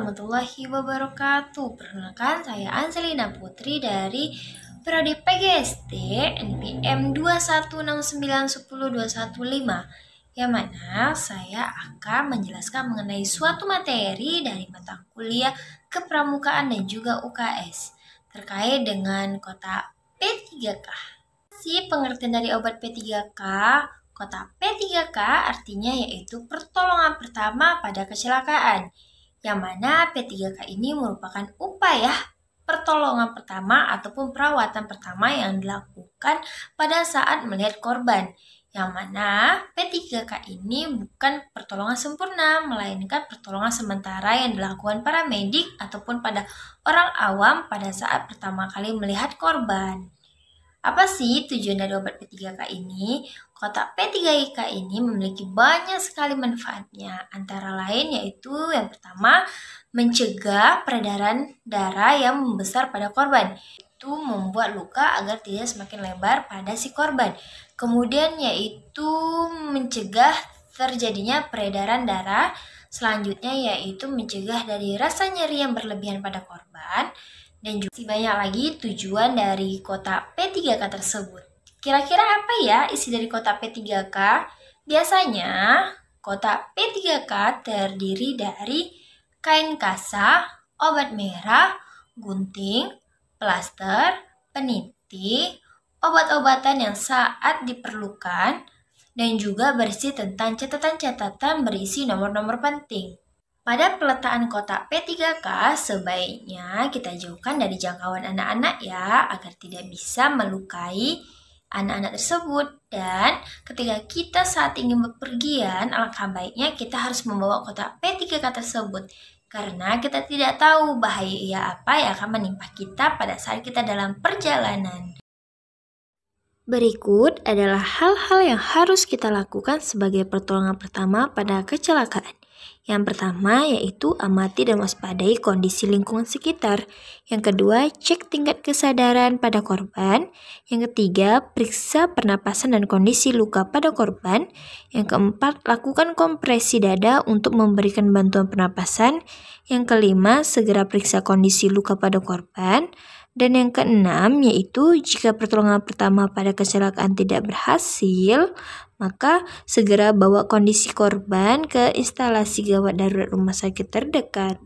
warahmatullahi wabarakatuh. Perkenalkan, saya Anselina Putri dari Prodi PGSD NPM 216910215, yang mana saya akan menjelaskan mengenai suatu materi dari mata kuliah Kepramukaan dan juga UKS terkait dengan kota P3K. Si pengertian dari obat P3K, kota P3K artinya yaitu pertolongan pertama pada kecelakaan, yang mana P3K ini merupakan upaya pertolongan pertama ataupun perawatan pertama yang dilakukan pada saat melihat korban, yang mana P3K ini bukan pertolongan sempurna, melainkan pertolongan sementara yang dilakukan para medik ataupun pada orang awam pada saat pertama kali melihat korban. Apa sih tujuan dari obat P3K ini? Kotak P3K ini memiliki banyak sekali manfaatnya, antara lain yaitu yang pertama, mencegah peredaran darah yang membesar pada korban. Itu membuat luka agar tidak semakin lebar pada si korban. Kemudian yaitu mencegah terjadinya peredaran darah. Selanjutnya yaitu mencegah dari rasa nyeri yang berlebihan pada korban. Dan juga banyak lagi tujuan dari kotak P3K tersebut. Kira-kira apa ya isi dari kotak P3K? Biasanya kotak P3K terdiri dari kain kasa, obat merah, gunting, plaster, peniti, obat-obatan yang saat diperlukan, dan juga berisi tentang catatan-catatan berisi nomor-nomor penting. Pada peletaan kotak P3K, sebaiknya kita jauhkan dari jangkauan anak-anak ya, agar tidak bisa melukai anak-anak tersebut. Dan ketika kita saat ingin bepergian, alangkah baiknya kita harus membawa kotak P3K tersebut, karena kita tidak tahu bahaya apa yang akan menimpa kita pada saat kita dalam perjalanan. Berikut adalah hal-hal yang harus kita lakukan sebagai pertolongan pertama pada kecelakaan. Yang pertama yaitu amati dan waspadai kondisi lingkungan sekitar. Yang kedua, cek tingkat kesadaran pada korban. Yang ketiga, periksa pernapasan dan kondisi luka pada korban. Yang keempat, lakukan kompresi dada untuk memberikan bantuan pernapasan. Yang kelima, segera periksa kondisi luka pada korban. Dan yang keenam yaitu jika pertolongan pertama pada kecelakaan tidak berhasil, maka segera bawa kondisi korban ke instalasi gawat darurat rumah sakit terdekat.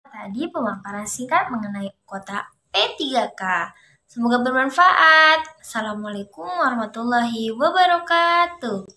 Tadi pemaparan singkat mengenai kotak P3K. Semoga bermanfaat. Assalamualaikum warahmatullahi wabarakatuh.